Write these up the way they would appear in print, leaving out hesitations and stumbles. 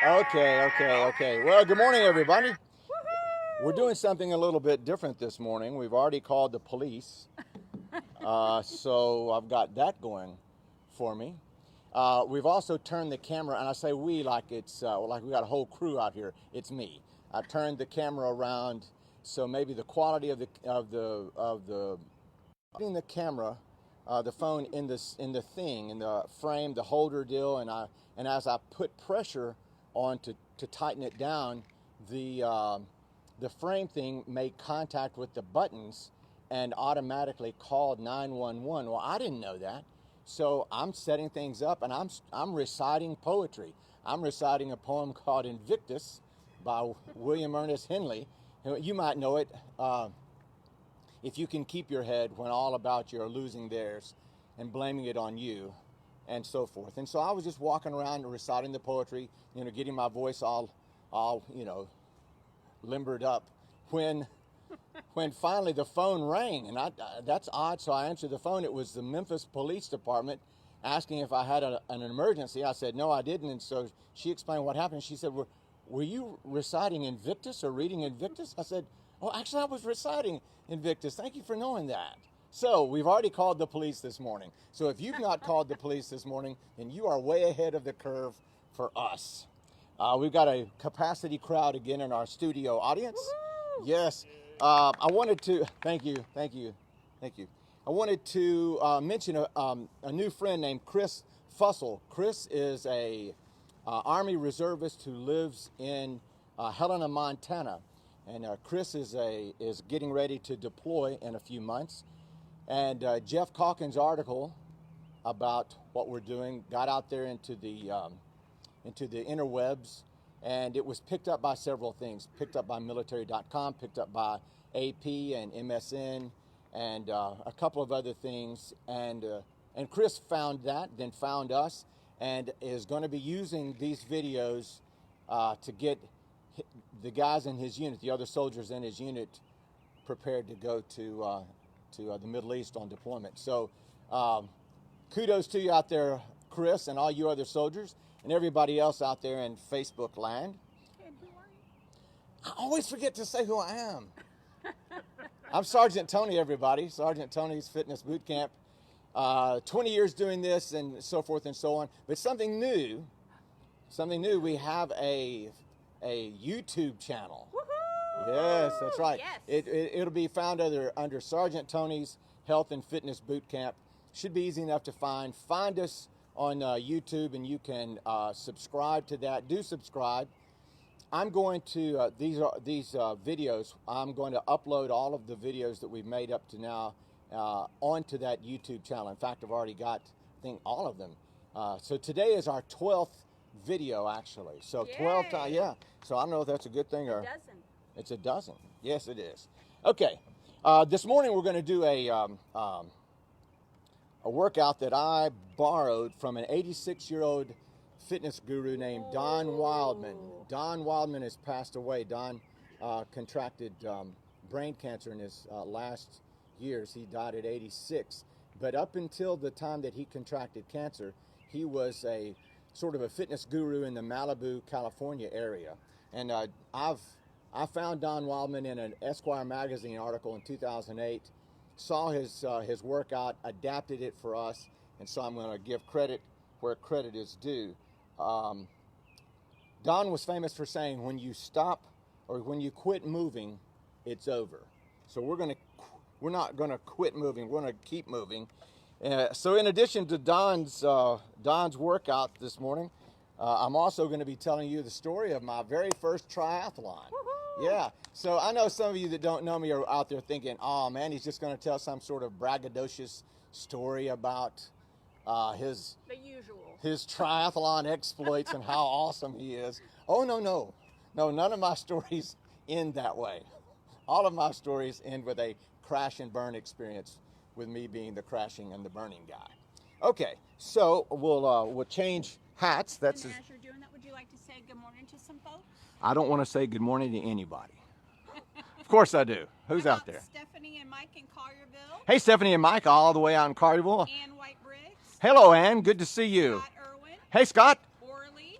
Okay. Well, good morning, everybody. We're doing something a little bit different this morning. We've already called the police, so I've got that going for me. We've also turned the camera, and I say we like it's like we got a whole crew out here. It's me. I turned the camera around, so maybe the quality of the putting the camera, the phone in the frame, the holder deal, and as I put pressure on to tighten it down, the frame thing made contact with the buttons and automatically called 911. Well, I didn't know that, so I'm setting things up, and I'm reciting poetry. I'm reciting a poem called Invictus by William Ernest Henley. You might know it. If you can keep your head when all about you are losing theirs and blaming it on you, and so forth. And so I was just walking around reciting the poetry, getting my voice all limbered up when finally the phone rang, and that's odd. So I answered the phone. It was the Memphis Police Department asking if I had an emergency. I said no, I didn't. And so she explained what happened. She said, were you reciting Invictus or reading Invictus? I said, oh, actually I was reciting Invictus. Thank you for knowing that. So we've already called the police this morning. So if you've not called the police this morning, then you are way ahead of the curve for us. We've got a capacity crowd again in our studio audience. Woo-hoo! Yes. I wanted to, thank you. I wanted to mention a new friend named Chris Fussell. Chris is a Army reservist who lives in Helena, Montana. And Chris is getting ready to deploy in a few months. And Jeff Calkins' article about what we're doing got out there into the interwebs, and it was picked up by several things. Picked up by military.com, picked up by AP and MSN, and a couple of other things. And Chris found that, then found us, and is going to be using these videos to get the guys in his unit, the other soldiers in his unit, prepared to go to the Middle East on deployment. So kudos to you out there, Chris, and all you other soldiers, and everybody else out there in Facebook land. And who are you? I always forget to say who I am. I'm Sergeant Tony, everybody. Sergeant Tony's Fitness Boot Camp. 20 years doing this and so forth and so on. But something new, we have a YouTube channel. Woohoo! Yes, that's right. Yes. It'll be found under Sergeant Tony's Health and Fitness Boot Camp. Should be easy enough to find. Find us on YouTube, and you can subscribe to that. Do subscribe. I'm going to these videos. I'm going to upload all of the videos that we've made up to now onto that YouTube channel. In fact, I've already got, I think, all of them. So today is our 12th video, actually. So 12 times, yeah. So I don't know if that's a good thing or A dozen. It's a dozen. Yes, it is. Okay. This morning we're going to do a workout that I borrowed from an 86-year-old fitness guru named Don Wildman. Don Wildman has passed away. Don contracted brain cancer in his last years. He died at 86. But up until the time that he contracted cancer, he was a sort of a fitness guru in the Malibu, California area. And I found Don Wildman in an Esquire magazine article in 2008, saw his workout, adapted it for us, and so I'm going to give credit where credit is due. Don was famous for saying, when you stop or when you quit moving, it's over. So we're not going to quit moving. We're going to keep moving. So in addition to Don's workout this morning, I'm also going to be telling you the story of my very first triathlon. Woohoo! Yeah. So I know some of you that don't know me are out there thinking, oh man, he's just going to tell some sort of braggadocious story about his triathlon exploits and how awesome he is. Oh, no, none of my stories end that way. All of my stories end with a crash and burn experience, with me being the crashing and the burning guy. Okay, so we'll change hats. And as you're doing that, would you like to say good morning to some folks? I don't want to say good morning to anybody. Of course I do. Who's out there? Stephanie and Mike in Collierville. Hey, Stephanie and Mike, all the way out in Collierville. Ann White Briggs. Hello, Ann. Good to see you. Scott Irwin. Hey, Scott. Orly.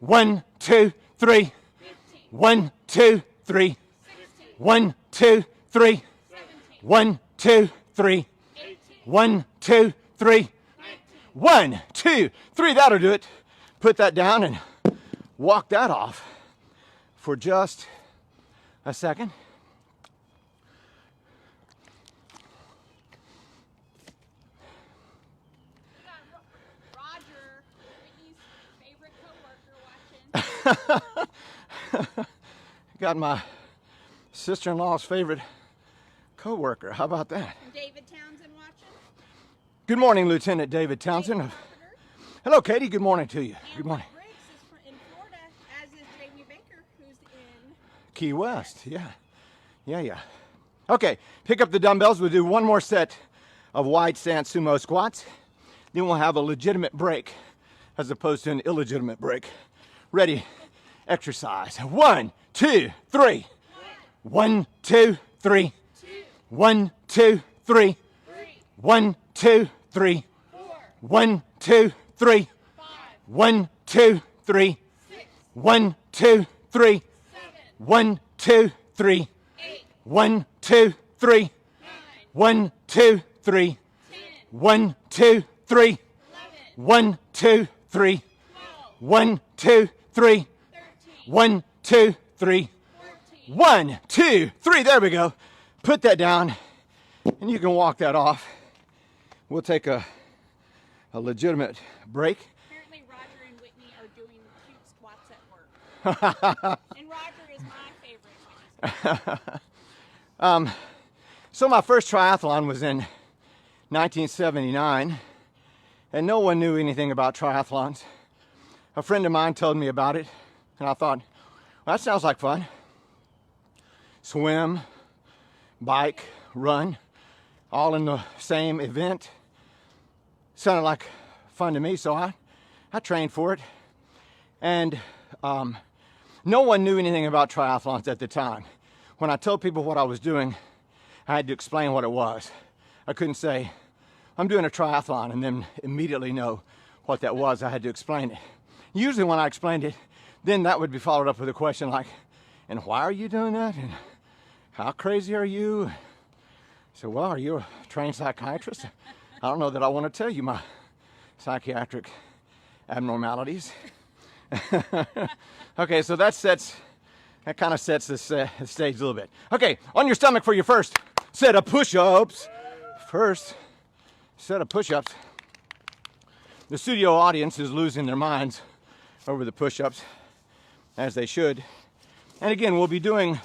1, 2, 3. 1, 2, 3. 1, 2, 3. 1, 2, 3. 1, 2, 3. 1, 2, 3. That'll do it. Put that down and walk that off for just a second. Roger, Whitney's favorite coworker, watching. Got my sister-in-law's favorite co-worker. How about that? David Townsend watching. Good morning, Lieutenant David Townsend. Hello, Katie. Good morning to you. Good morning. Briggs is in Florida, as is Jamie Baker, who's in Key West. Yeah. Okay, pick up the dumbbells. We'll do one more set of wide stance sumo squats. Then we'll have a legitimate break as opposed to an illegitimate break. Ready, exercise. 1, 2, 3. 1, 2, 3. 1, 2, 3. 1, 2, 3. 1, 2, 3. 1, 2, 3. 1, 2, 3. 1, 2, 3. 1, 2, 3. 1, 2, 3. 1, 2, 3. 1, 2, 3. 1, 2, 3. 1, 2, 3. 1, 2, 3. There we go. Put that down, and you can walk that off. We'll take a legitimate break. Apparently, Roger and Whitney are doing cute squats at work. And Roger is my favorite. So my first triathlon was in 1979, and no one knew anything about triathlons. A friend of mine told me about it, and I thought, well, that sounds like fun. Swim, bike, run, all in the same event. Sounded like fun to me, so I trained for it. And no one knew anything about triathlons at the time. When I told people what I was doing, I had to explain what it was. I couldn't say, I'm doing a triathlon, and then immediately know what that was. I had to explain it. Usually when I explained it, then that would be followed up with a question like, and why are you doing that? And how crazy are you? So, well, are you a trained psychiatrist? I don't know that I want to tell you my psychiatric abnormalities. Okay, so that kind of sets this stage a little bit. Okay, on your stomach for your first set of push-ups. First set of push-ups. The studio audience is losing their minds over the push-ups, as they should. And again, we'll be doing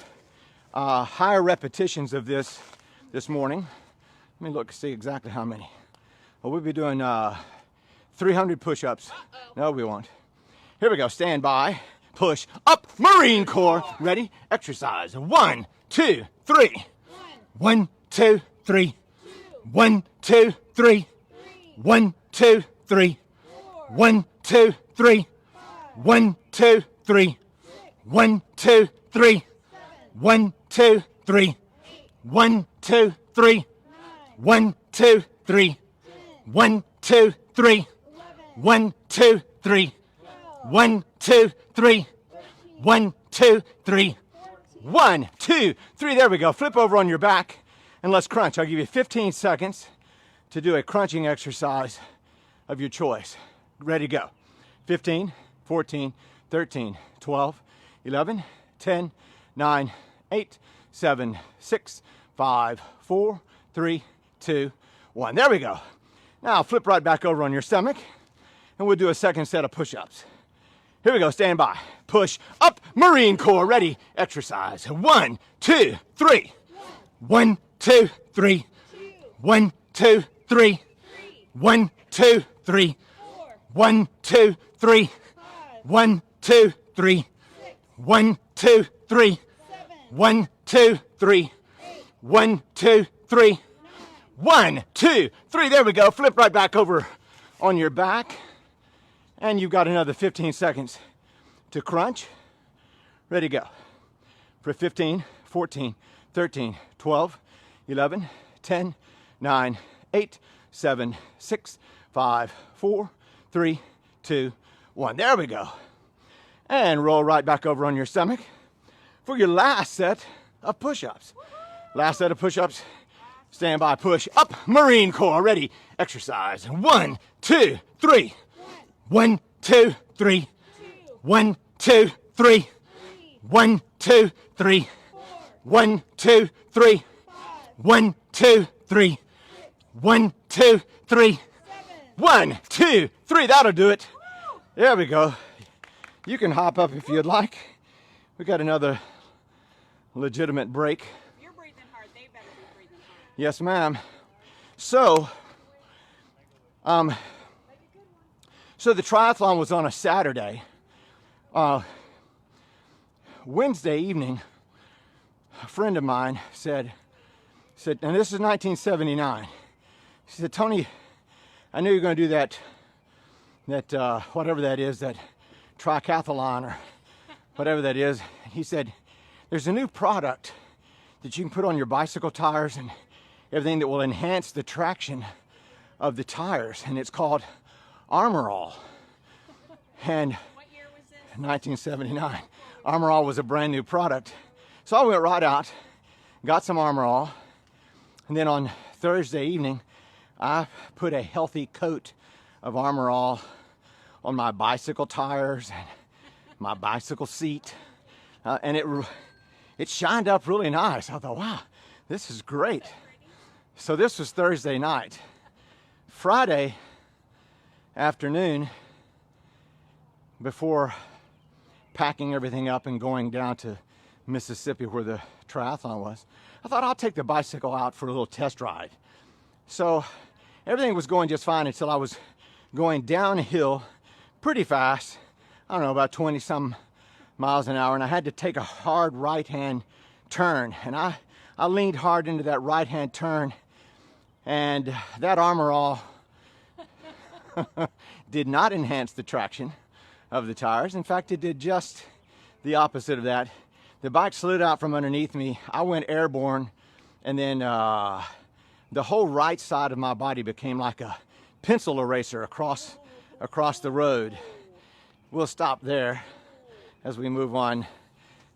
higher repetitions of this morning. Let me look see exactly how many. Well, we'll be doing 300 push-ups. No, we won't. Here we go. Stand by. Push up. Marine Corps. Ready? Exercise. 1, 2, 3. 1, 2, 3. 1, 2, 3. 1, 2, 3. 1, 2, 3. 1, 2, 3. 1, 2, 3. 1, 2, 3. 1, 2, 3. 1, 2, 3. 1, 2, 3. 1, 2, 3. 1, 2, 3. 1, 2, 3. 1, 2, 3. There we go. Flip over on your back and let's crunch. I'll give you 15 seconds to do a crunching exercise of your choice. Ready, go. 15, 14, 13, 12, 11, 10, 9, 8, 7, 6, 5, 4, 3, 2, 1. There we go. Now flip right back over on your stomach and we'll do a second set of push-ups. Here we go. Stand by. Push up. Marine Corps. Ready. Exercise. 1, 2, 3. 1, 2, 3. 1, 2, 3. 1, 2, 3. 1, 2, 3. 1, 2, 3. 1, 2, 3. 1, 2, 3. 1, 2, 3. 1, 2, 3. There we go. Flip right back over on your back. And you've got another 15 seconds to crunch. Ready, go. For 15, 14, 13, 12, 11, 10, 9, 8, 7, 6, 5, 4, 3, 2, 1. There we go. And roll right back over on your stomach for your last set of push-ups. Last set of push-ups. Stand by, push up. Marine Corps, ready. Exercise. 1, 2, 3. 1, 2, 3. 1, 2, 3. 1, 2, 3. 1, 2, 3. 1, 2, 3. 1, 2, 3. 1, 2, 3. That'll do it. There we go. You can hop up if you'd like. We got another legitimate break. You're breathing hard. They better be breathing hard. Yes, ma'am. So the triathlon was on a Saturday. Wednesday evening, a friend of mine said, and this is 1979. She said, Tony, I knew you were going to do that whatever that is, that tricathlon or whatever that is. He said, there's a new product that you can put on your bicycle tires and everything that will enhance the traction of the tires, and it's called Armor All. And What year was this? 1979. Armor All was a brand new product. So I went right out, got some Armor All, and then on Thursday evening, I put a healthy coat of Armor All on my bicycle tires and my bicycle seat, and it shined up really nice. I thought, wow, this is great. So this was Thursday night. Friday afternoon, before packing everything up and going down to Mississippi where the triathlon was, I thought I'll take the bicycle out for a little test ride. So everything was going just fine until I was going downhill pretty fast. I don't know, about 20 some miles an hour, and I had to take a hard right-hand turn, and I leaned hard into that right-hand turn, and that Armor All did not enhance the traction of the tires. In fact, it did just the opposite of that. The bike slid out from underneath me. I went airborne, and then the whole right side of my body became like a pencil eraser across the road. We'll stop there as we move on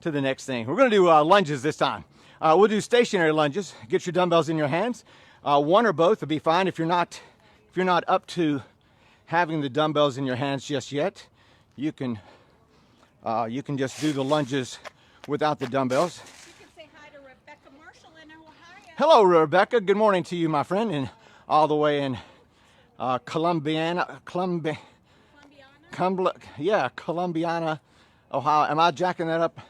to the next thing. We're going to do lunges this time. We'll do stationary lunges. Get your dumbbells in your hands. One or both will be fine. If you're not up to having the dumbbells in your hands just yet, you can just do the lunges without the dumbbells. You can say hi to Rebecca Marshall in Ohio. Hello, Rebecca. Good morning to you, my friend, and all the way in Columbiana, Ohio. Am I jacking that up,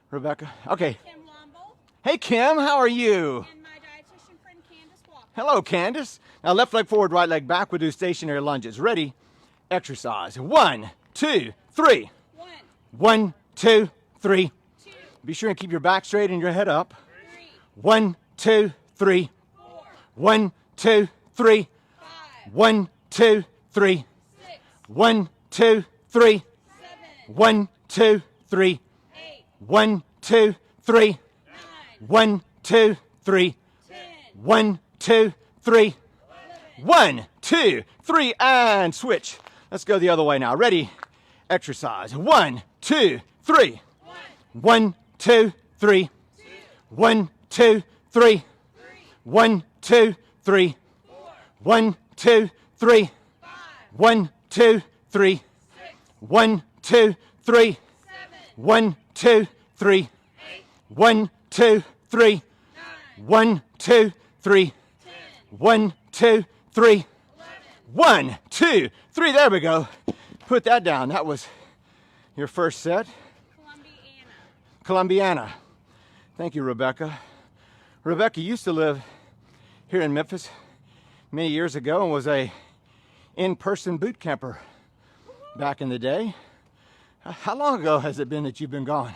Rebecca? Okay. Kim Lombo Hey, Kim. How are you? and my dietitian friend Candace Walker. Hello, Candace. Now, left leg forward, right leg back. We'll do stationary lunges. Ready? Exercise. 1, 2, 3. 1, 1, 2, 3. 2, Be sure and keep your back straight and your head up. 3, 1, 2, 3. 4, 1, 2, 3. 5, 1, 2, 3. 6, 1, 2, 3. 7, 1, 2, 3. 8, 1, 2, 3. 9, 1, 2, 3. 10, 1, 2, 3. 11, 1, 2, 3, and switch. Let's go the other way now. Ready? Exercise. 1, 2, 3. 1, 1, 2, 3. 2, 1, 2, 3. 3, 1, 2, 3. 4, 1, 2, 3. 5, 1, 2, 3. 6, 1, 2, 3. 7, 1, 2, 3. 8, 1, 2, 3. 9, 1, 2, 3. 10, 1, 2, 3. 11, 1, 2, 3. There we go. Put that down. That was your first set. Columbiana. Thank you, Rebecca. Rebecca used to live here in Memphis many years ago and was a in-person boot camper back in the day. How long ago has it been that you've been gone?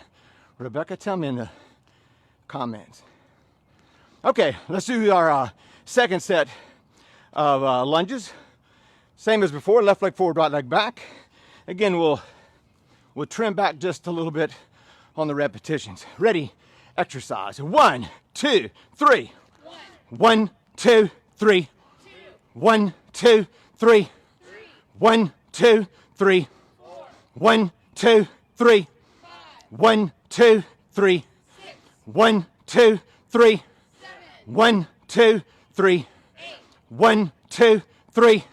Rebecca, tell me in the comments. Okay, let's do our second set of lunges. Same as before, left leg forward, right leg back. Again, we'll trim back just a little bit on the repetitions. Ready? Exercise. 1, 2, 3. 1, 2, 3. 1, 2, 3. 1, 2, 3. 1, 2, 3. 1, 2, 3. 1, 2, 3. 1, 2, 3. 1, 2, 3.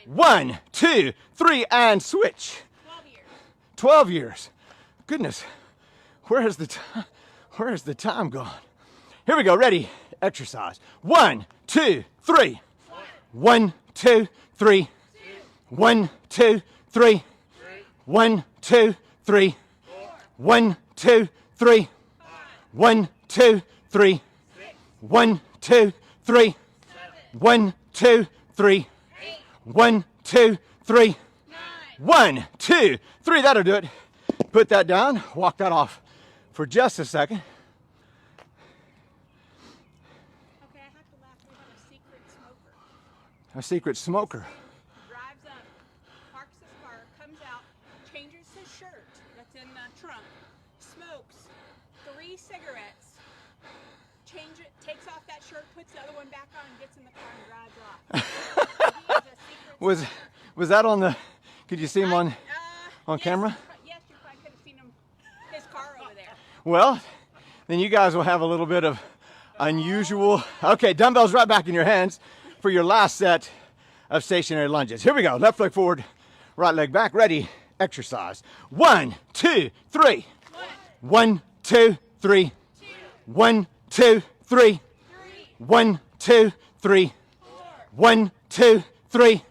1, 2, 3, and switch. 12 years. 12 years. Goodness, where is the time gone? Here we go. Ready? Exercise. 1, 2, 3. 1, 2, 3. 1, 2, 3. 1, 2, 3. 1, 2, 3. 1, 2, 3. 1, 2, 3. 1, 2, 3. 1, 2, 3. 1, 2, 3. That'll do it. Put that down. Walk that off for just a second. Okay, I have to laugh. We have a secret smoker. A secret smoker. Drives up, parks his car, comes out, changes his shirt that's in the trunk, smokes 3 cigarettes, takes off that shirt, puts the other one back on, and gets in the car and drives off. He is a secret Was that on the? Could you see him on yes, camera? Yes, you probably could have seen his car over there. Well, then you guys will have a little bit of unusual. Okay, dumbbells right back in your hands for your last set of stationary lunges. Here we go. Left leg forward, right leg back. Ready? Exercise. 1, 2, 3. 1, 2, 3. 1, 2, 3. 1, 2, 3. 1, 2, 3.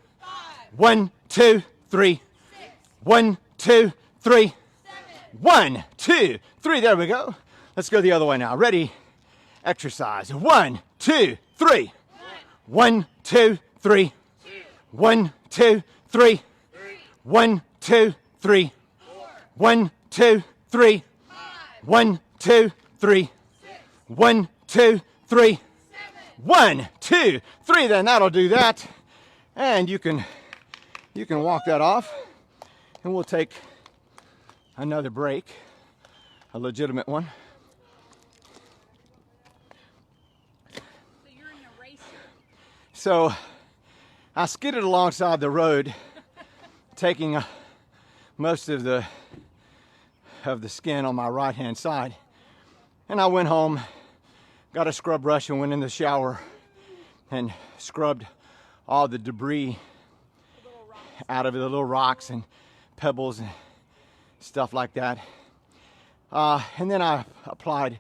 1, 2, 3. 1, 2, 3. 1, 2, 3. There we go. Let's go the other way now. Ready? Exercise. 1, 2, 3. 1, 2, 3. 1, 2, 3. 1, 2, 3. 1, 2, 3. 1, 2, 3. 1, 2, 3. 1, 2, 3. Then that'll do that. And you can walk that off. And we'll take another break, a legitimate one. So you're in a racer. So I skidded alongside the road, taking most of the skin on my right hand side. And I went home, got a scrub brush and went in the shower and scrubbed all the debris out of it, the little rocks and pebbles and stuff like that. And then I applied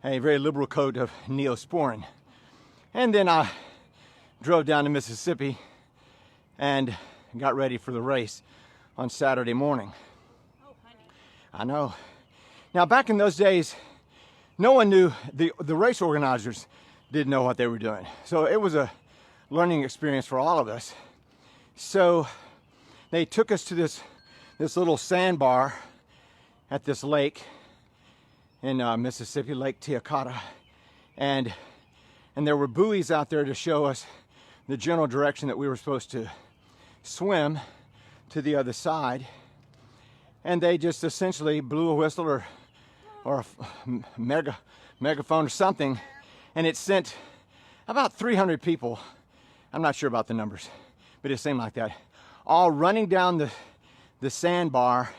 a very liberal coat of Neosporin. And then I drove down to Mississippi and got ready for the race on Saturday morning. Oh, honey. I know. Now, back in those days, no one knew, the race organizers didn't know what they were doing. So it was a learning experience for all of us. So they took us to this little sandbar at this lake in Mississippi, Lake Teocata. And there were buoys out there to show us the general direction that we were supposed to swim to the other side. And they just essentially blew a whistle or a megaphone or something, and it sent about 300 people, I'm not sure about the numbers, but it seemed like that, all running down the sandbar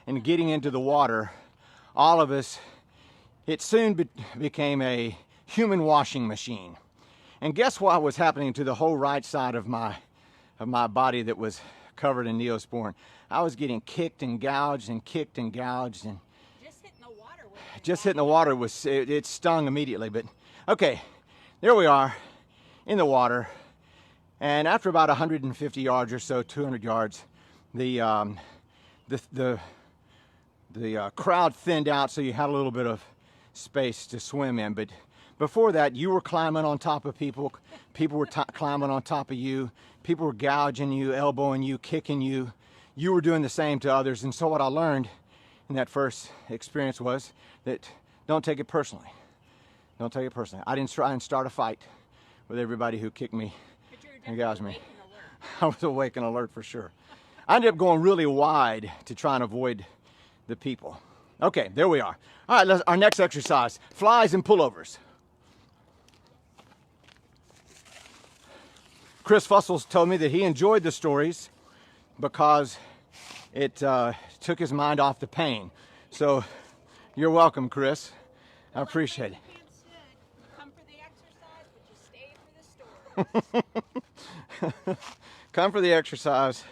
and getting into the water. All of us, it soon became a human washing machine. And guess what was happening to the whole right side of my body that was covered in Neosporin? I was getting kicked and gouged and kicked and gouged, and Just hitting the water it stung immediately. But okay, there we are in the water, and after about 150 yards or so, 200 yards, the crowd thinned out, so you had a little bit of space to swim in. But before that, you were climbing on top of people. People were climbing on top of you. People were gouging you, elbowing you, kicking you. You were doing the same to others. And so what I learned in that first experience was that don't take it personally. Don't take it personally. I didn't try and start a fight with everybody who kicked me and gouged me. I was awake and alert for sure. I ended up going really wide to try and avoid the people. Okay, there we are. All right, our next exercise, flies and pullovers. Chris Fussels told me that he enjoyed the stories because it took his mind off the pain. So you're welcome, Chris. I appreciate it. Come for the exercise, but you stay for the story. Come for the exercise,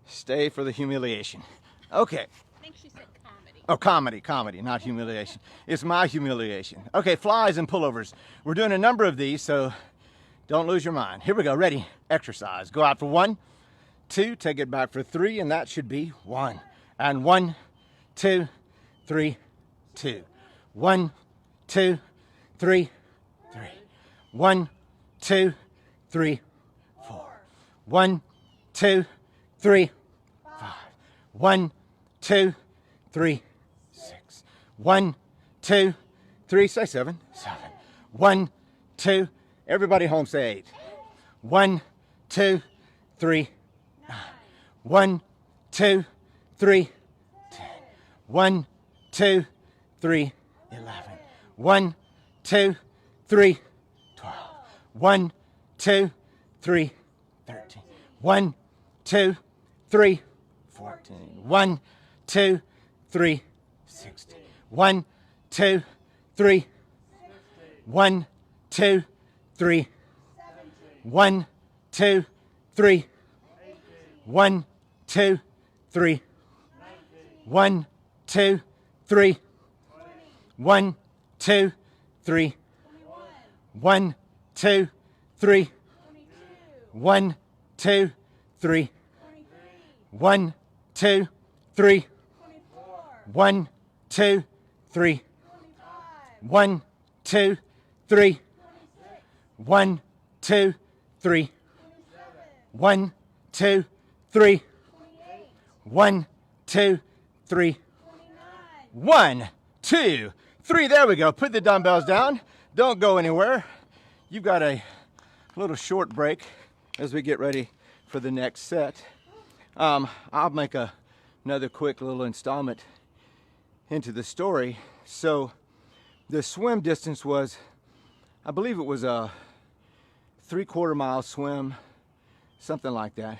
stay for the humiliation. Okay. I think she said comedy. Oh, comedy, not humiliation. It's my humiliation. Okay, flies and pullovers. We're doing a number of these, so don't lose your mind. Here we go, ready, exercise. Go out for 1, 2, take it back for 3, and that should be 1. And 1, 2, 3, 2. 1, 2, 3, 3. 1, 2, 3, 4. 1, 2, 3, 5. 1, 2, 3, 6. 1, 2, 3, say 7. 7. 1, 2, everybody home say 8. 1, 2, 3, 9. 1, 2, 3, 10. 1, 2, 3, 11. 1, 2, 3, 12. 1, 2, 3, 13. 1, 2, 3, 14. 1, 2, 3, 16. 1, 2, 3, 1, 2, 3, 1, 2, 3, 1, 2, 3, 1, 2, 3, 1, 2, 3, 1, 2, 3, 1, 2, 3, 1, 2, 3, 1, 2, 3, 1, 2, 3, 1, 2, 3, 1, 2, 3, 1, 2, 3, 1, 2, 3. There we go. Put the dumbbells down. Don't go anywhere. You've got a little short break as we get ready for the next set. I'll make another quick little installment into the story. So the swim distance was, I believe it was a 3/4 mile swim, something like that.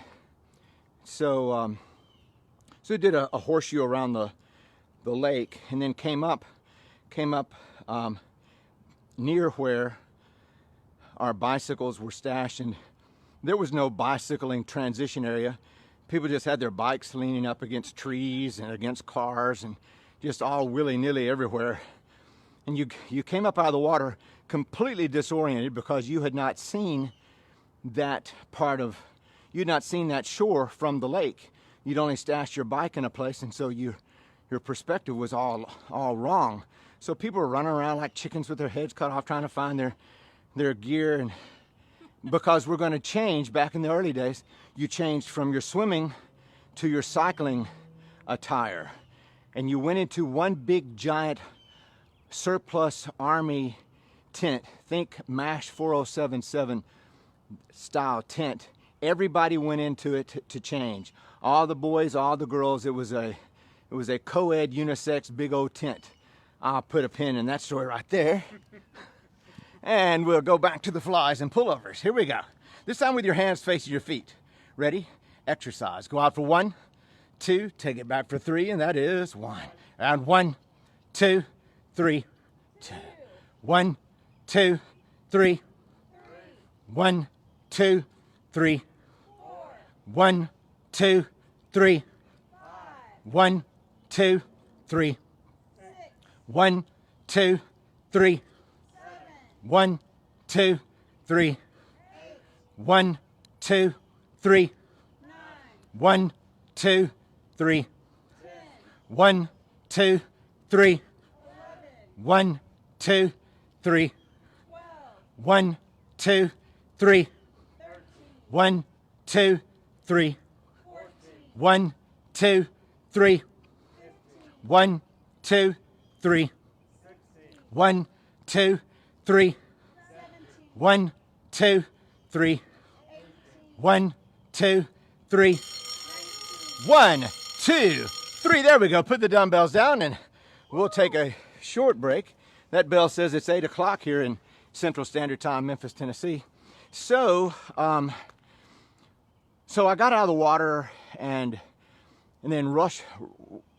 So so we did a horseshoe around the lake, and then came up near where our bicycles were stashed, and there was no bicycling transition area. People just had their bikes leaning up against trees and against cars and just all willy-nilly everywhere. And you came up out of the water completely disoriented because you had not seen that you'd not seen that shore from the lake. You'd only stashed your bike in a place, and so your perspective was all wrong. So people were running around like chickens with their heads cut off trying to find their gear. And because we're going to change, back in the early days, you changed from your swimming to your cycling attire. And you went into one big giant surplus army tent. Think MASH 4077 style tent. Everybody went into it to change. All the boys, all the girls. It was a co-ed unisex big old tent. I'll put a pin in that story right there. And we'll go back to the flies and pullovers. Here we go. This time with your hands facing your feet. Ready? Exercise. Go out for 1, 2, take it back for 3, and that is 1. And 1, 2, 3, 2. 1, 2, 3. 1, 2, 3. 1, 2, 3. 1, 2, 3. 1, 2, 3. 1, 2, 3. 1, 2, 3. 1, 2, 3. 1, 2, 3. 1, 2, 3. 1, 2, 3. 1, 2, 3. 1, 2, 3. 1, 2, 3. 1, 2, 3. 1, 2, 3. 1, 2, 3. 1, 2, 3. There we go. Put the dumbbells down and we'll take a short break. That bell says it's 8 o'clock here in Central Standard Time, Memphis, Tennessee. So I got out of the water, and and then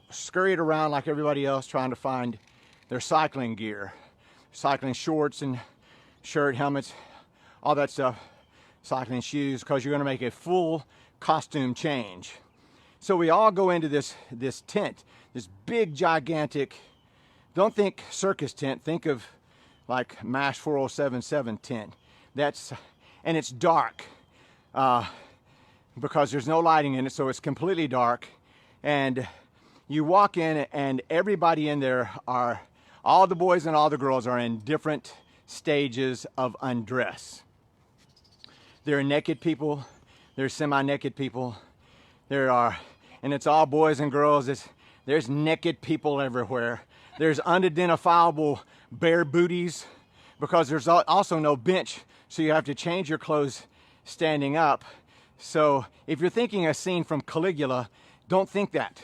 scurried around like everybody else trying to find their cycling gear, cycling shorts and shirt, helmets, all that stuff, cycling shoes, because you're going to make a full costume change. So we all go into this tent, this big, gigantic, don't think circus tent, think of like MASH 4077 tent. And it's dark because there's no lighting in it, so it's completely dark. And you walk in, and everybody in there all the boys and all the girls are in different stages of undress. There are naked people, there's semi-naked people, and it's all boys and girls. There's naked people everywhere. There's unidentifiable bare booties, because there's also no bench, so you have to change your clothes standing up. So if you're thinking a scene from Caligula, don't think that.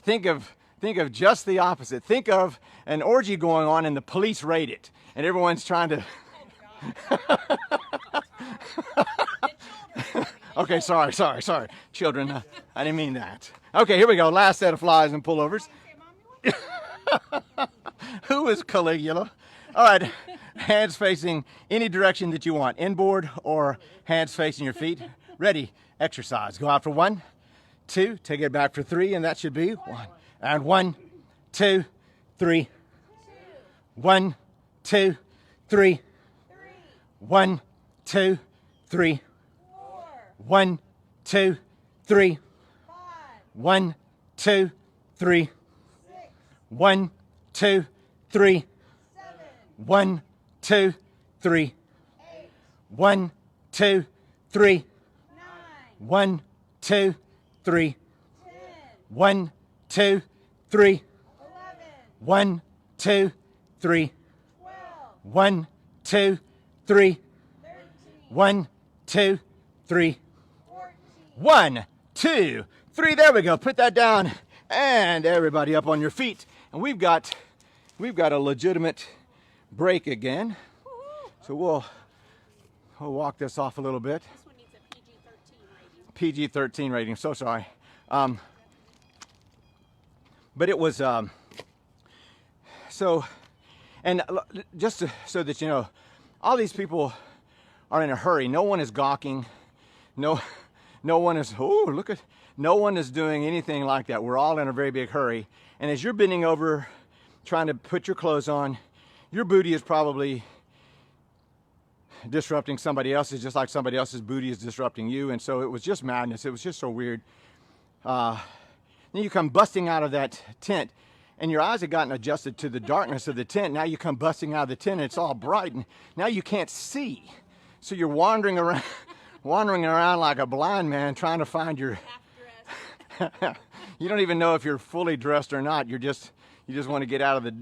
Think of just the opposite. Think of an orgy going on and the police raid it, and everyone's trying to. Okay, sorry. Children, I didn't mean that. Okay, here we go. Last set of flies and pullovers. Who is Caligula? All right, hands facing any direction that you want, inboard or hands facing your feet. Ready, exercise. Go out for 1, 2, take it back for 3, and that should be 1. And 1, 2, 3. 1, 2, 3. 1, 2, 3. 1, 2, 3. 1, 2, 3. 1, 2, 3. 1, 2, 3. 1, 2, 3. 1, 2, 3. 1, 2, 3. 1, 2, 3. 1, 2, 3. 1, 2, 3. 1, 2, 3. There we go. Put that down, and everybody up on your feet. And we've got a legitimate break again. So we'll walk this off a little bit. This one needs a PG-13 rating. PG-13 rating. So sorry. But it was so, and just so that you know, all these people are in a hurry. No one is gawking. No one is, no one is doing anything like that. We're all in a very big hurry. And as you're bending over, trying to put your clothes on, your booty is probably disrupting somebody else's, just like somebody else's booty is disrupting you. And so it was just madness. It was just so weird. Then you come busting out of that tent, and your eyes have gotten adjusted to the darkness of the tent. Now you come busting out of the tent, and it's all bright, and now you can't see. So you're wandering around like a blind man trying to find your. You don't even know if you're fully dressed or not. You just want to get out of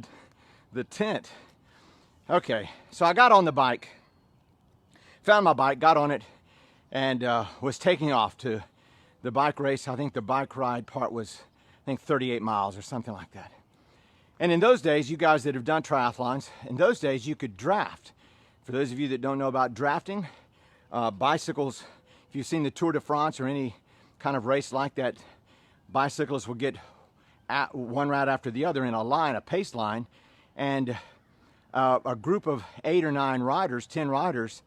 the tent. Okay, so I got on the bike, found my bike, got on it, and was taking off to the bike race. I think the bike ride part was, 38 miles or something like that. And in those days, you guys that have done triathlons, in those days you could draft. For those of you that don't know about drafting, bicycles, if you've seen the Tour de France or any kind of race like that, bicyclists will get one right after the other in a line, a pace line, and a group of 8 or 9 riders, 10 riders,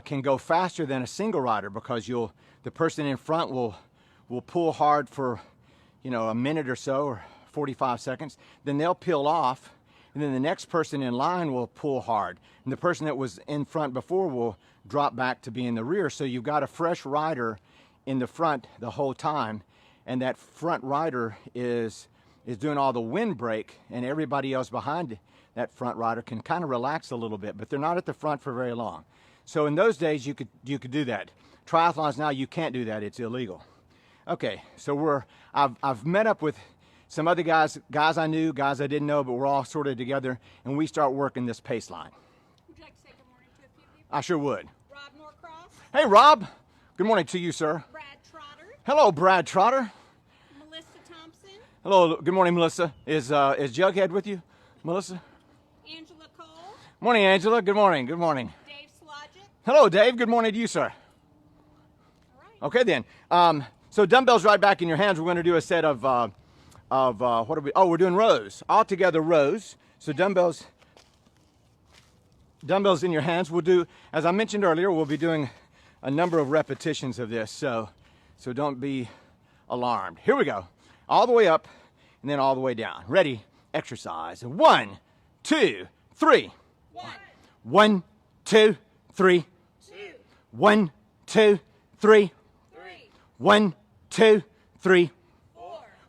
can go faster than a single rider, because the person in front will pull hard for a minute or so, or 45 seconds, then they'll peel off, and then the next person in line will pull hard, and the person that was in front before will drop back to be in the rear. So you've got a fresh rider in the front the whole time, and that front rider is doing all the windbreak, and everybody else behind that front rider can kind of relax a little bit, but they're not at the front for very long. So in those days you could do that. Triathlons now, you can't do that. It's illegal. Okay, so I've met up with some other guys I knew, guys I didn't know, but we're all sort of together, and we start working this pace line. Would you like to say good morning to a few people? I sure would. Rob Norcross. Hey, Rob. Good morning to you, sir. Brad Trotter. Hello, Brad Trotter. Melissa Thompson. Hello. Good morning, Melissa. Is Jughead with you, Melissa? Angela Cole. Morning, Angela. Good morning. Good morning. Dave Slogic. Hello, Dave. Good morning to you, sir. All right. Okay then. So dumbbells right back in your hands. We're going to do a set of what are we? Oh, we're doing rows. All together rows. So dumbbells in your hands. We'll do, as I mentioned earlier, we'll be doing a number of repetitions of this. So don't be alarmed. Here we go. All the way up and then all the way down. Ready? Exercise. 1, 2, 3. 1, 2, 3. 1, 2, 3. 1, 2, 3.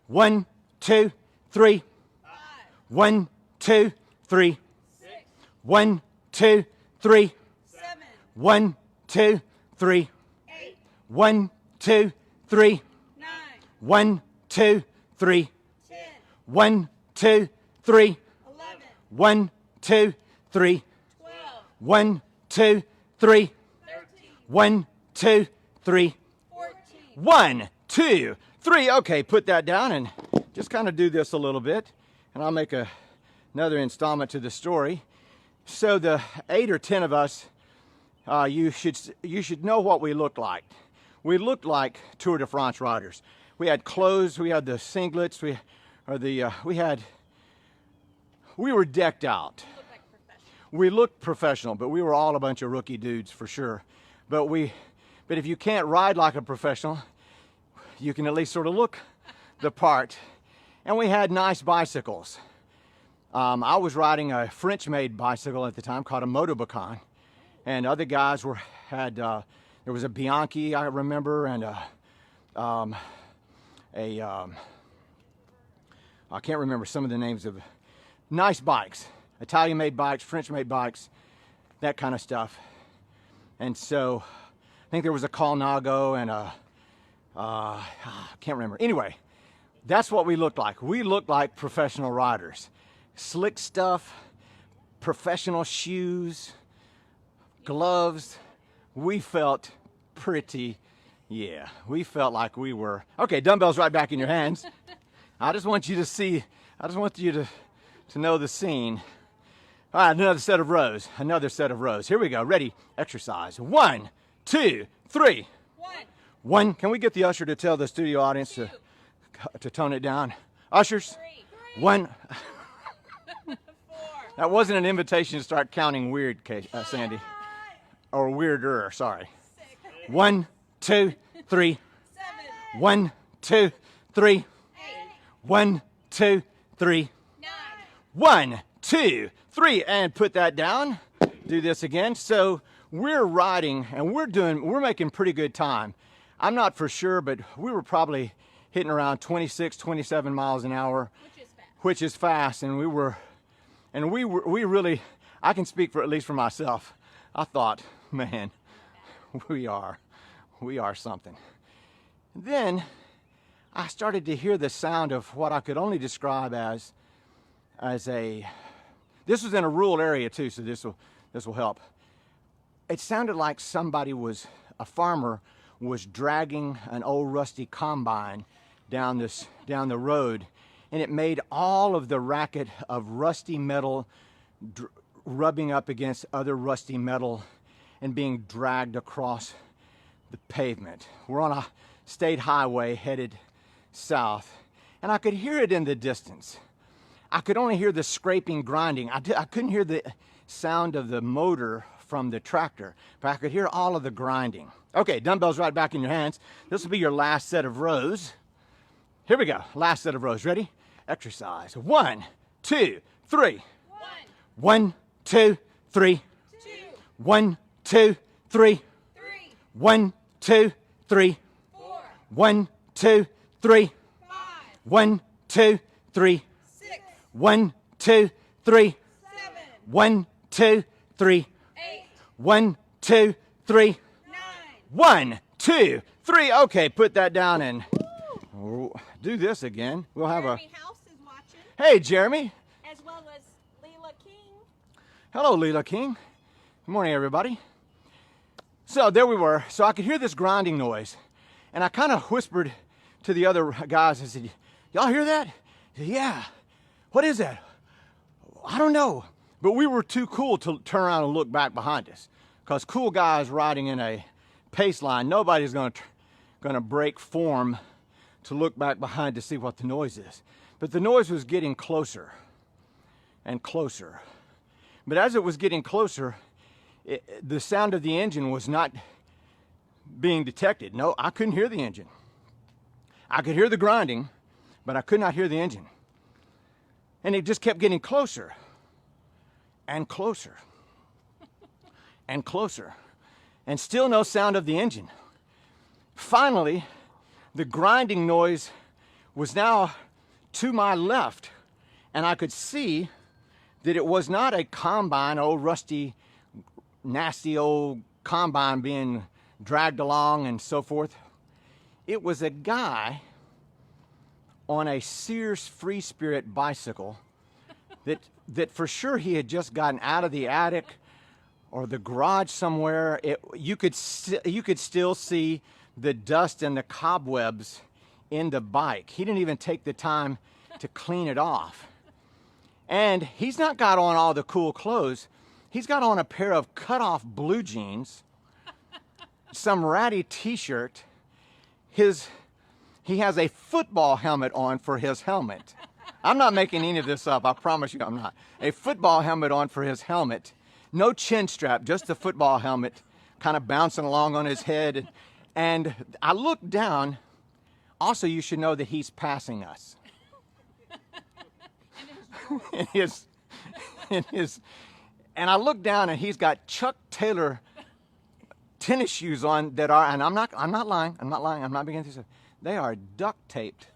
1, 2, 3. 1, 2, 3. 1, 2, 3. 1, 2, 3. 1, 2, 3. 1, 2, 3. 1, 2, 3. 1, 2, 3. 1, 2, 3. 1, 2, 3. 1, 2, 3. Okay, put that down and just kind of do this a little bit, and I'll make another installment to the story. So the 8 or 10 of us, you should know what we looked like. We looked like Tour de France riders. We had clothes, we had the singlets, we were decked out. We looked professional, but we were all a bunch of rookie dudes for sure. But if you can't ride like a professional, you can at least sort of look the part. And we had nice bicycles. I was riding a French-made bicycle at the time called a Motobacan, and other guys had there was a Bianchi, I remember, and I can't remember some of the names of nice bikes, Italian-made bikes, French-made bikes, that kind of stuff. And so I think there was a Colnago and I can't remember. Anyway, that's what we looked like. We looked like professional riders. Slick stuff, professional shoes, gloves. We felt pretty, yeah, we felt like we were. Okay, dumbbells right back in your hands. I just want you to see, I just want you to know the scene. All right, another set of rows. Here we go. Ready? Exercise. 1, 2, 3. 1. Can we get the usher to tell the studio audience to tone it down? Ushers. 1. That wasn't an invitation to start counting weird, Sandy. Or weirder, sorry. 1, 2, 3. 1, 2, 3. 1, 2, 3. 1, 2, 3. And put that down. Do this again. So we're riding and we're making pretty good time. I'm not for sure, but we were probably hitting around 26, 27 miles an hour, which is fast. And we really, I can speak for at least for myself. I thought, man, we are something. Then I started to hear the sound of what I could only describe as this was in a rural area too, so this will help. It sounded like a farmer was dragging an old rusty combine down the road, and it made all of the racket of rusty metal rubbing up against other rusty metal and being dragged across the pavement. We're on a state highway headed south, and I could hear it in the distance. I could only hear the scraping, grinding. I couldn't hear the sound of the motor from the tractor, but I could hear all of the grinding. Okay, dumbbells right back in your hands. This will be your last set of rows. Here we go. Last set of rows. Ready? Exercise. 1, 2, 3. 1, 2, 3. 1, 2, 3. 1, 2, 3. 1, 2, 3. 1, 2, 3. 1, 2, 3. 1, 2, 3. 1, 2, 3. 1, 2, 3. Okay, put that down and do this again. We'll have Jeremy House is watching. Hey, Jeremy. As well as Leela King. Hello, Leela King. Good morning, everybody. So there we were. So I could hear this grinding noise, and I kind of whispered to the other guys. I said, "Y'all hear that?" Said, "Yeah." "What is that?" "I don't know." But we were too cool to turn around and look back behind us, because cool guys riding in a pace line, nobody's going to going to break form to look back behind to see what the noise is. But the noise was getting closer and closer. But as it was getting closer, the sound of the engine was not being detected. No, I couldn't hear the engine. I could hear the grinding, but I could not hear the engine. And it just kept getting closer and closer and closer, and still no sound of the engine. Finally, the grinding noise was now to my left, and I could see that it was not a combine, old rusty, nasty old combine being dragged along and so forth. It was a guy on a Sears Free Spirit bicycle that for sure he had just gotten out of the attic or the garage somewhere. You could still see the dust and the cobwebs in the bike. He didn't even take the time to clean it off. And he's not got on all the cool clothes. He's got on a pair of cut-off blue jeans, some ratty t-shirt. He has a football helmet on for his helmet. I'm not making any of this up. I promise you I'm not. A football helmet on for his helmet. No chin strap, just the football helmet kind of bouncing along on his head. And I looked down. Also, you should know that he's passing us. And I look down and he's got Chuck Taylor tennis shoes on that are, and I'm not lying, I'm not beginning to say, they are duct taped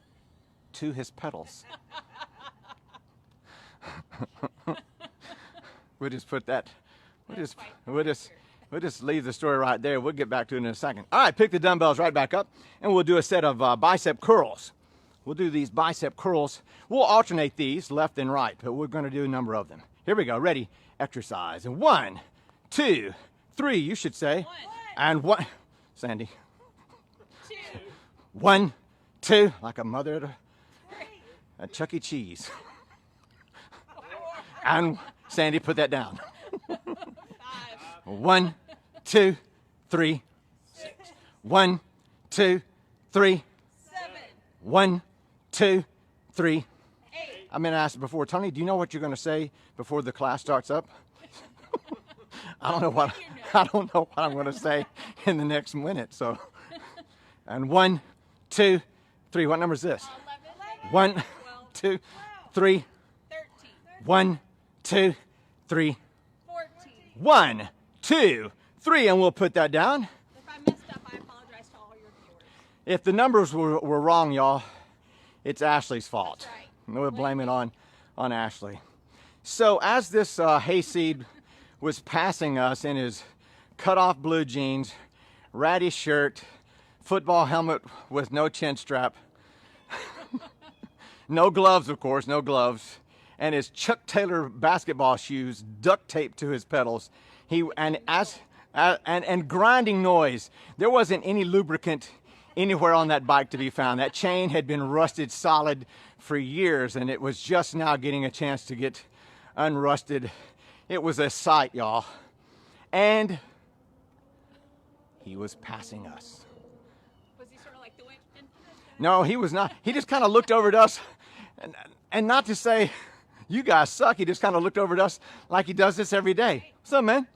to his pedals. We'll just put that, we'll just leave the story right there. We'll get back to it in a second. All right, pick the dumbbells right back up, and we'll do a set of bicep curls. We'll do these bicep curls. We'll alternate these left and right, but we're going to do a number of them. Here we go. Ready? Exercise. And 1, 2, 3, you should say. And 1, Sandy. 2, 1, 2, like a mother at Chuck E. Cheese. And Sandy, put that down. 1, 2, 3. 1, 2, 3. 1, 2, 3. I'm going to ask before, Tony, do you know what you're going to say before the class starts up? I don't know what I'm going to say in the next minute. So, and 1, 2, 3. What number is this? 11, 1, 2, 3. 13, 1, 2, 3. 14. 1, 2, 3, and we'll put that down. If I messed up, I apologize to all your viewers. If the numbers were wrong, y'all, it's Ashley's fault. That's right. We'll blame it on Ashley. So as this hayseed was passing us in his cut-off blue jeans, ratty shirt, football helmet with no chin strap, no gloves, of course, no gloves, and his Chuck Taylor basketball shoes duct taped to his pedals, and grinding noise. There wasn't any lubricant anywhere on that bike to be found. That chain had been rusted solid for years, and it was just now getting a chance to get unrusted. It was a sight, y'all. And he was passing us. Was he sort of like the witch? No, he was not. He just kind of looked over at us, and not to say, you guys suck, he just kind of looked over at us like he does this every day. What's up, man?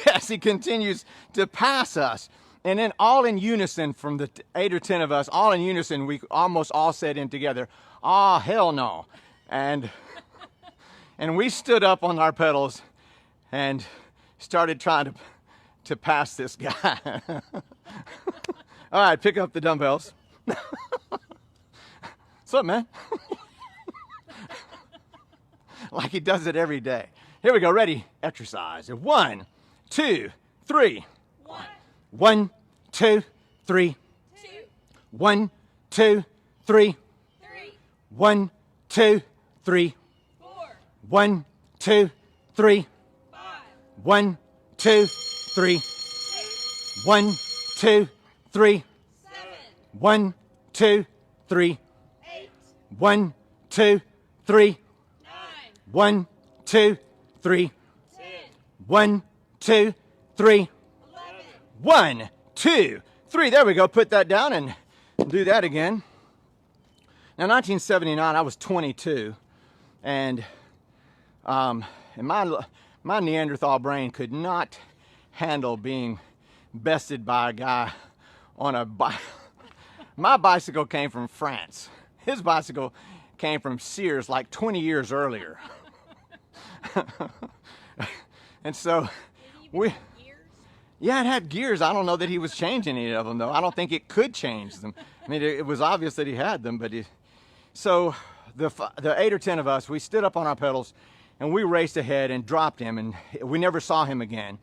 As he continues to pass us. And then all in unison, from the 8 or 10 of us, all in unison, we almost all said in together, "Ah, hell no." And we stood up on our pedals and started trying to pass this guy. All right, pick up the dumbbells. What's up, man? Like he does it every day. Here we go, ready? Exercise. 1, 2, 3. 1, 2, 3. 2, 1, 2, 3. 3, 1, 2, 3. 4, 1, 2, 3. 5, 1, 2, 3. 6, 1, 2, 3. 7, 1, 2, 3. 8, 1, 2, 3. 9, 1, 2, 3. 10, 1, 2, 3. 11, 1, 2, 3. There we go. Put that down and do that again. Now, 1979, I was 22, and my Neanderthal brain could not handle being bested by a guy on a bike. My bicycle came from France. His bicycle came from Sears like 20 years earlier. And so yeah, it had gears. I don't know that he was changing any of them, though. I don't think it could change them. I mean, it was obvious that he had them, but so the 8 or 10 of us, we stood up on our pedals and we raced ahead and dropped him, and we never saw him again,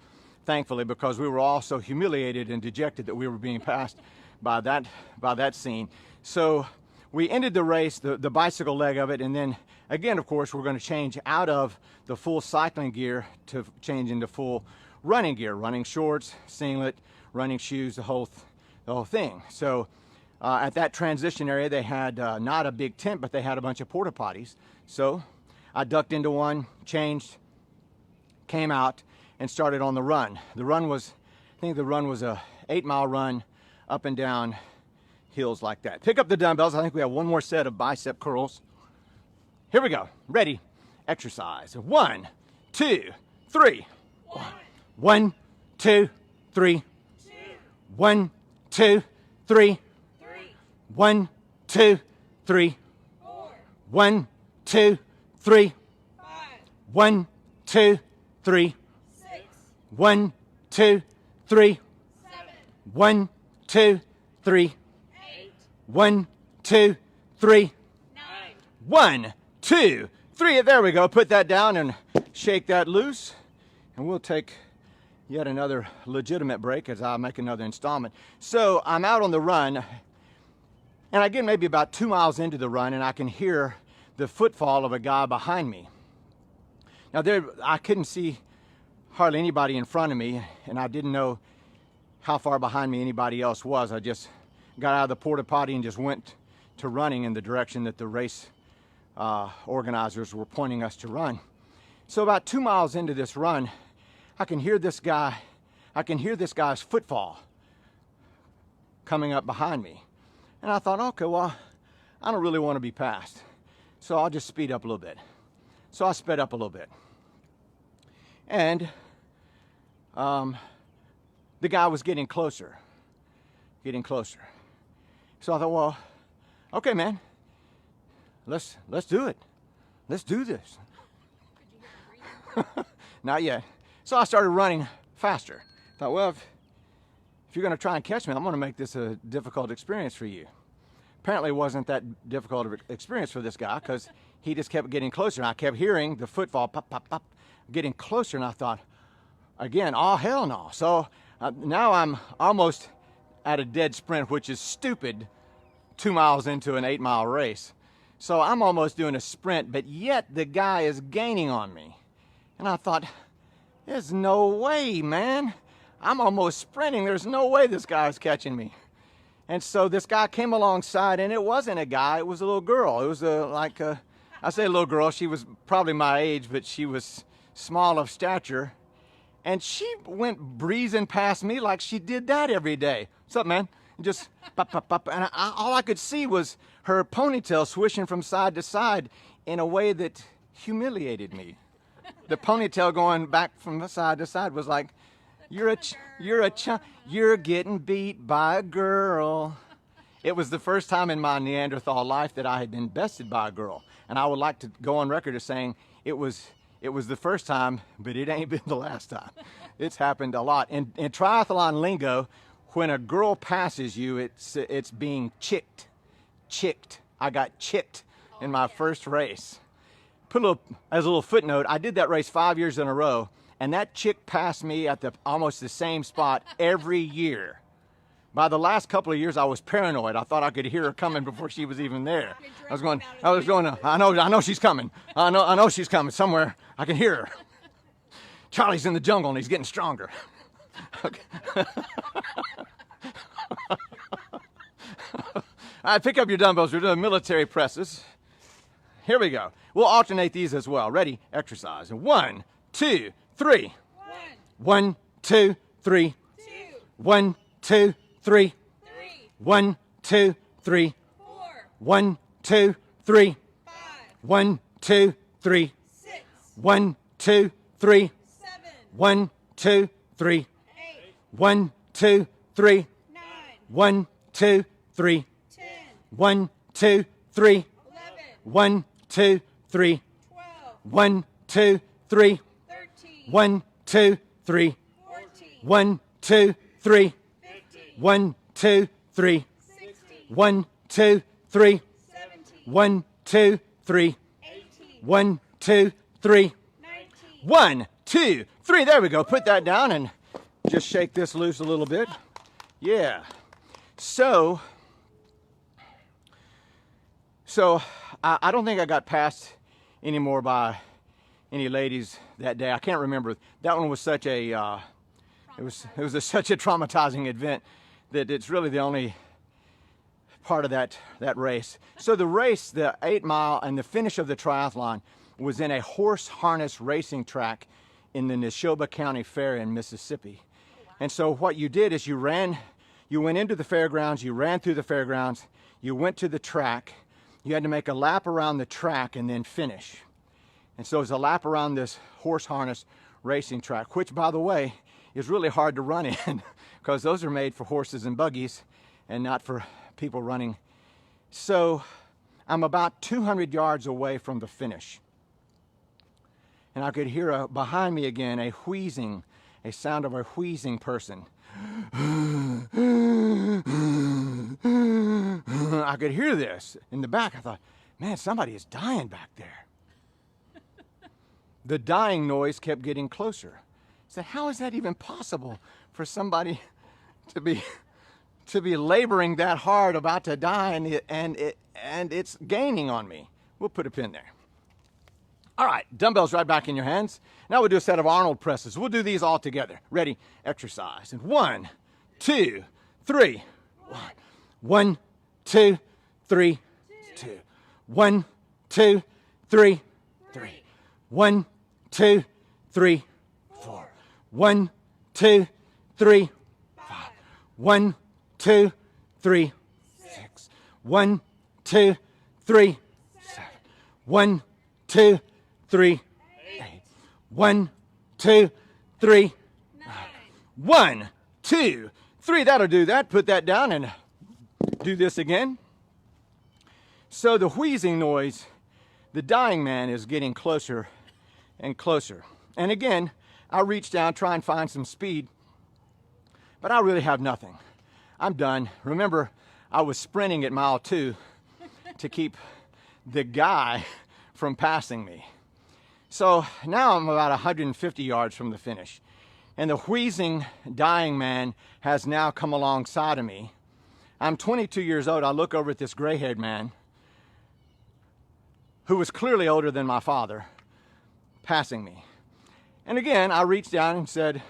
thankfully, because we were all so humiliated and dejected that we were being passed by that scene. So we ended the race, the bicycle leg of it, and then again, of course, we're going to change out of the full cycling gear to change into full running gear, running shorts, singlet, running shoes, the whole thing. So at that transition area, they had not a big tent, but they had a bunch of porta potties. So I ducked into one, changed, came out, and started on the run. The run was, I think the run was a 8-mile run up and down hills like that. Pick up the dumbbells. I think we have one more set of bicep curls. Here we go. Ready? Exercise. 1, 2, 3. 1, 2, 3. 1, 2, 3. 1, 2, 3. 1, 2, 3. 1, 2, 3. 1, 2, 3. 1, 2, 3. 1, 2, 3. 1, 2, 3. There we go. Put that down and shake that loose. And we'll take yet another legitimate break as I make another installment. So I'm out on the run, and I get maybe about 2 miles into the run, and I can hear the footfall of a guy behind me. Now I couldn't see hardly anybody in front of me, and I didn't know how far behind me anybody else was. I just got out of the porta potty and just went to running in the direction that the race organizers were pointing us to run. So about 2 miles into this run, I can hear this guy's footfall coming up behind me. And I thought, okay, well, I don't really want to be passed, so I'll just speed up a little bit. So I sped up a little bit. And the guy was getting closer. So I thought, well, okay, man, let's do it. Let's do this. Not yet. So I started running faster. Thought, well, if you're going to try and catch me, I'm going to make this a difficult experience for you. Apparently it wasn't that difficult of an experience for this guy, because he just kept getting closer. And I kept hearing the footfall pop, pop, pop, getting closer. And I thought, again, oh, hell no. So now I'm almost at a dead sprint, which is stupid 2 miles into an 8-mile race. So I'm almost doing a sprint, but yet the guy is gaining on me. And I thought, there's no way, man. I'm almost sprinting. There's no way this guy's catching me. And so this guy came alongside, and it wasn't a guy. It was a little girl. It was I say a little girl. She was probably my age, but she was small of stature. And she went breezing past me like she did that every day. What's up, man? Just pop, pop, pop. And all I could see was her ponytail swishing from side to side in a way that humiliated me. The ponytail going back from side to side was like, you're getting beat by a girl. It was the first time in my Neanderthal life that I had been bested by a girl. And I would like to go on record as saying it was the first time, but it ain't been the last time. It's happened a lot. In triathlon lingo, when a girl passes you, it's being chicked. Chicked. I got chicked in my first race. As a little footnote, I did that race 5 years in a row, and that chick passed me at almost the same spot every year. By the last couple of years, I was paranoid. I thought I could hear her coming before she was even there. I was going, I know she's coming. I know she's coming somewhere. I can hear her. Charlie's in the jungle and he's getting stronger. Okay. All right, pick up your dumbbells. We're doing military presses. Here we go. We'll alternate these as well. Ready? Exercise. 1, 2, 3. 1, 2, 3. 1, 2, 3. 3, 1, 2, 3. 4, 1, 2, 3. 5, 1, 2, 3. 6, 1, 2, 3. 7, 1, 2, 3. 8, 1, 2, 3. 9, 1, 2, 3. 10, 1, 2, 3. 11, 1, 2, 3. 12, 1, 2, 3. 13, 1, 2, 3. 14, 1, 2, 3. 15, 1, 2, 3. 16, 1, 2, 3. 17, 1, 2, 3. 18, 1, 2, 3. 19, 1, 2, 3. There we go. Put that down and just shake this loose a little bit. Yeah. So I don't think I got passed anymore by any ladies that day. I can't remember. That one was such a such a traumatizing event that it's really the only part of that race. So the race, the 8 mile and the finish of the triathlon was in a horse harness racing track in the Neshoba County Fair in Mississippi. And so what you did is you went into the fairgrounds, you ran through the fairgrounds, you went to the track, you had to make a lap around the track and then finish. And so it's a lap around this horse harness racing track, which, by the way, is really hard to run in because those are made for horses and buggies and not for people running. So I'm about 200 yards away from the finish. And I could hear behind me again a wheezing, a sound of a wheezing person. I could hear this in the back. I thought, man, somebody is dying back there. The dying noise kept getting closer. I said, how is that even possible for somebody to be laboring that hard about to die and it's gaining on me? We'll put a pin there. All right, dumbbells right back in your hands. Now we'll do a set of Arnold presses. We'll do these all together. Ready? Exercise. And 1, 2, 3. 1, 2, 3, 2. 1, 2, 3, 3. 1, 2, 3, 4. 1, 2, 3, 5. 1, 2, 3, 6. 1, 2, 3, 7. 1, 2, 3, 8. 1, 2, 3, 9. 1, 2, 3. That'll do that. Put that down and do this again. So the wheezing noise, the dying man is getting closer and closer. And again, I reach down, try and find some speed, but I really have nothing. I'm done. Remember, I was sprinting at mile 2 to keep the guy from passing me. So now I'm about 150 yards from the finish. And the wheezing, dying man has now come alongside of me. I'm 22 years old. I look over at this gray-haired man who was clearly older than my father, passing me. And again, I reached down and said,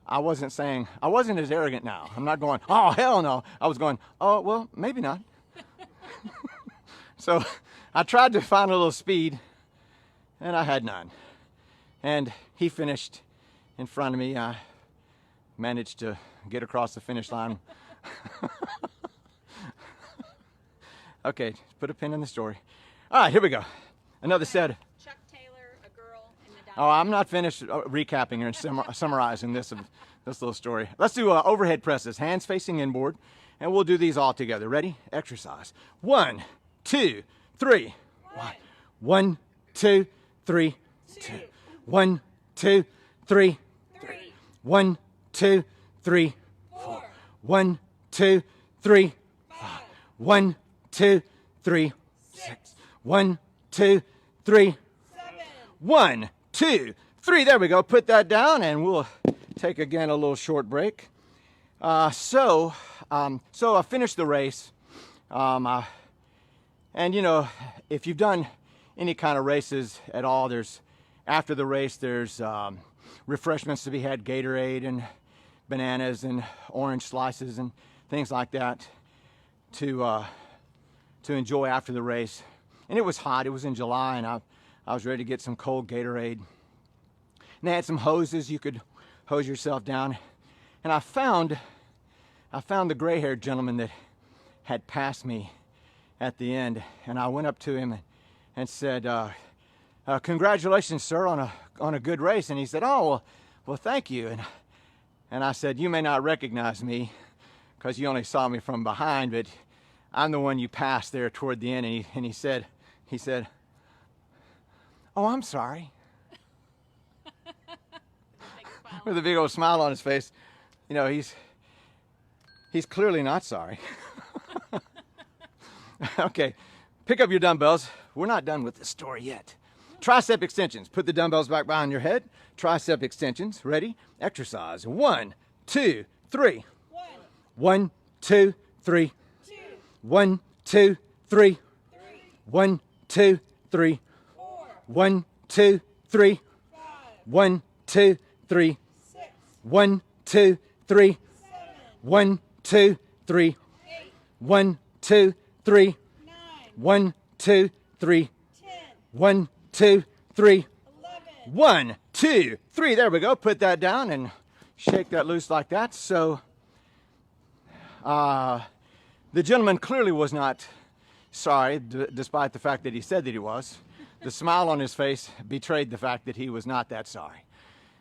I wasn't as arrogant now. I'm not going, oh, hell no. I was going, oh, well, maybe not. So I tried to find a little speed, and I had none. And he finished in front of me. I managed to get across the finish line. Okay, put a pin in the story. All right, here we go. Another set. Chuck Taylor, a girl in the Oh, I'm not finished recapping and summarizing this little story. Let's do overhead presses, hands facing inboard, and we'll do these all together. Ready? Exercise. 1, 2, 3. 1, 2, 3, 2. 1, 2, 3, 3. 1, 2, 3, 4. 1, 2, 3, 5. 1, 2, 3, 6. 1, 2, 3, 7. 1, 2, 3. There we go. Put that down, and we'll take again a little short break. So I finished the race, and you know, if you've done any kind of races at all, after the race there's refreshments to be had, Gatorade and bananas and orange slices and things like that to enjoy after the race. And it was hot. It was in July, and I was ready to get some cold Gatorade. And they had some hoses you could hose yourself down. And I found the gray-haired gentleman that had passed me at the end, and I went up to him and said, congratulations, sir, on a good race. And he said, oh, well, thank you. And I said, you may not recognize me because you only saw me from behind, but I'm the one you passed there toward the end. And he said, oh, I'm sorry. With a big old smile on his face. You know, he's clearly not sorry. Okay, pick up your dumbbells. We're not done with this story yet. Tricep extensions. Put the dumbbells back behind your head. Tricep extensions. Ready? Exercise. 1, 2, 3. 1, 2, 3. 1, 2, 3. 1, 2, 3. 1, 2, 3. 1, 2, 3. 1, 2, 3. 1, 2, 3. 1, 2, 3. 1, 2, 3. 1, 2, 3. 1, 2, 3. There we go. Put that down and shake that loose like that. So the gentleman clearly was not sorry, despite the fact that he said that he was. The smile on his face betrayed the fact that he was not that sorry.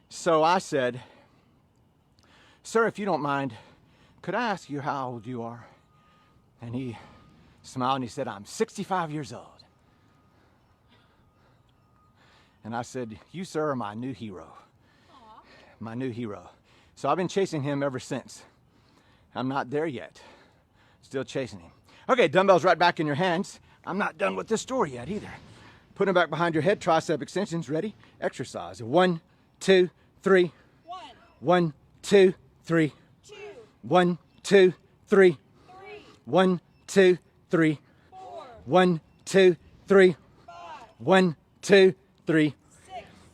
So I said, sir, if you don't mind, could I ask you how old you are? And he smiled and he said, I'm 65 years old. And I said, you, sir, are my new hero. Aww. My new hero. So I've been chasing him ever since. I'm not there yet. Still chasing him. Okay, dumbbells right back in your hands. I'm not done with this story yet either. Put them back behind your head. Tricep extensions. Ready? Exercise. 1, 2, 3. 1, 2, 3. 1, 2, 3. 1, 2, 3. 1, 2, 3. 1, 2, 3.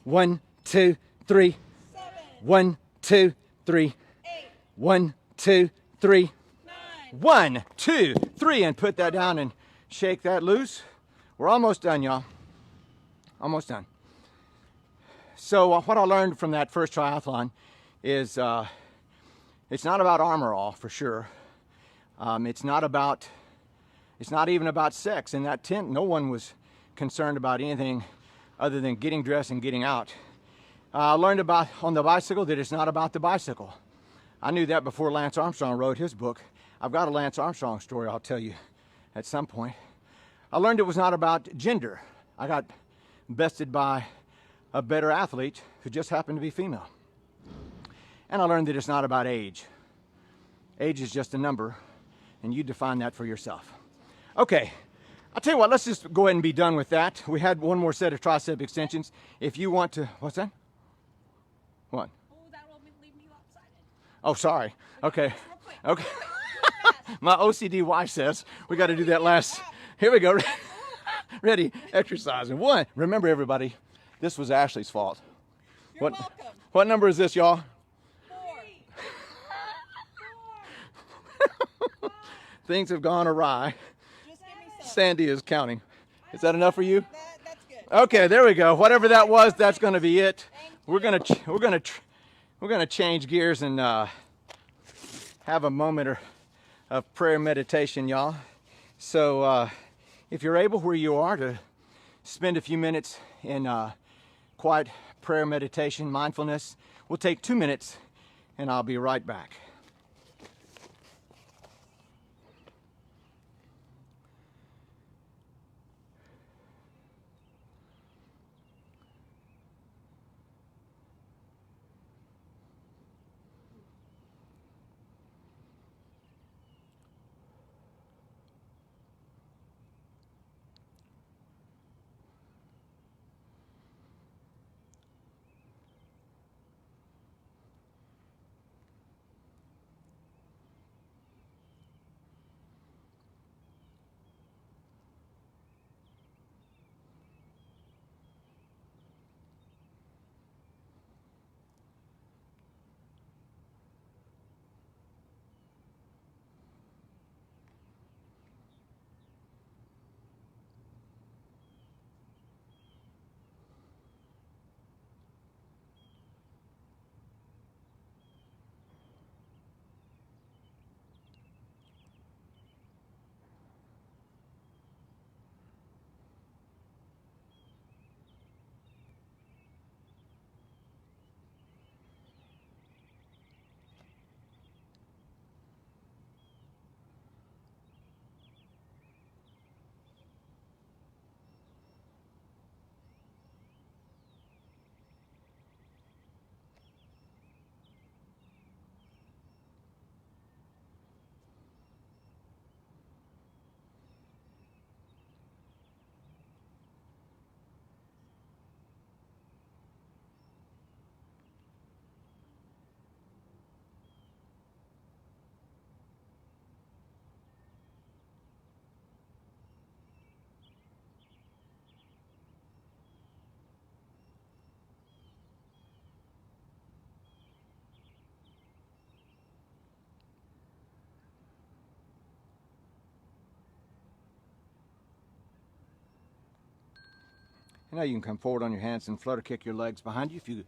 1, 2, 3. 1, 2, 3. 1, 2, 3. 1, 2, 3. And put that down and shake that loose. We're almost done, y'all. Almost done. So what I learned from that first triathlon is it's not about armor all, for sure. It's not even about sex. In that tent, no one was concerned about anything other than getting dressed and getting out. I learned about on the bicycle that it's not about the bicycle. I knew that before Lance Armstrong wrote his book. I've got a Lance Armstrong story I'll tell you at some point. I learned it was not about gender. I got bested by a better athlete who just happened to be female. And I learned that it's not about age. Age is just a number, and you define that for yourself. Okay, I'll tell you what, let's just go ahead and be done with that. We had one more set of tricep extensions. If you want to, what's that? What? Oh, that will leave me lopsided. Oh, sorry. Okay. Okay. My OCD wife says we got to do that last. Here we go. Ready? Exercise. And 1. Remember, everybody, this was Ashley's fault. You're welcome. What number is this, y'all? 4. Things have gone awry. Just give me some. Sandy is counting. Is that enough for you? That's good. Okay, there we go. Whatever that was, that's going to be it. We're gonna change gears and have a moment of prayer meditation, y'all. So if you're able, where you are, to spend a few minutes in quiet prayer meditation, mindfulness, we'll take 2 minutes, and I'll be right back. And now you can come forward on your hands and flutter kick your legs behind you if you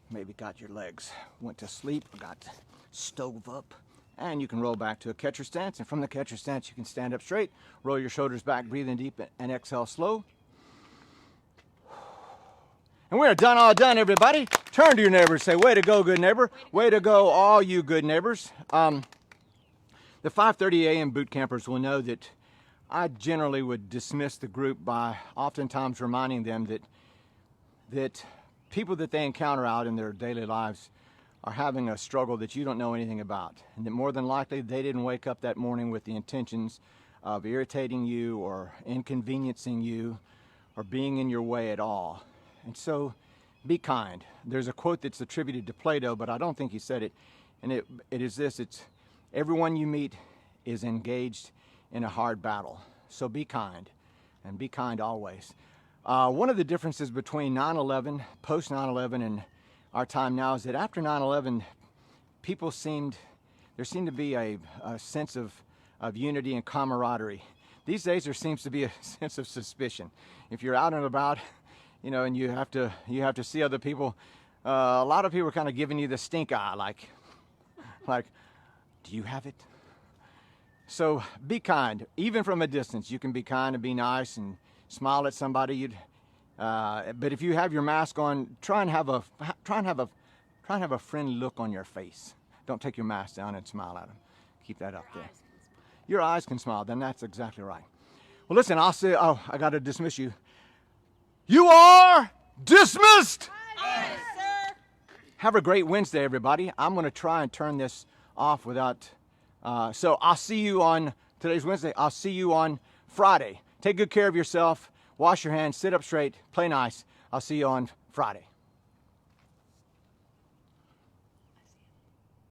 maybe got your legs went to sleep or got stove up. And you can roll back to a catcher stance. And from the catcher stance, you can stand up straight, roll your shoulders back, breathe in deep, and exhale slow. And we're all done, everybody. Turn to your neighbors, say, way to go, good neighbor. Way to go, all you good neighbors. The 5:30 a.m. boot campers will know that I generally would dismiss the group by oftentimes reminding them that people that they encounter out in their daily lives are having a struggle that you don't know anything about. And that more than likely they didn't wake up that morning with the intentions of irritating you or inconveniencing you or being in your way at all. And so be kind. There's a quote that's attributed to Plato, but I don't think he said it. And it is this, it's everyone you meet is engaged in a hard battle. So be kind, and be kind always. One of the differences between 9/11, post 9/11, and our time now is that after 9/11, there seemed to be a sense of unity and camaraderie. These days there seems to be a sense of suspicion. If you're out and about, and you have to see other people, a lot of people are kind of giving you the stink eye, like, do you have it? So be kind, even from a distance. You can be kind and be nice and smile at somebody. But if you have your mask on, try and have a friendly look on your face. Don't take your mask down and smile at them. Keep that up there. Your eyes can smile. Then that's exactly right. Well, listen, I'll say. Oh, I got to dismiss you. You are dismissed. Yes, sir. Have a great Wednesday, everybody. I'm going to try and turn this off without. So I'll see you on today's Wednesday. I'll see you on Friday. Take good care of yourself. Wash your hands. Sit up straight. Play nice. I'll see you on Friday.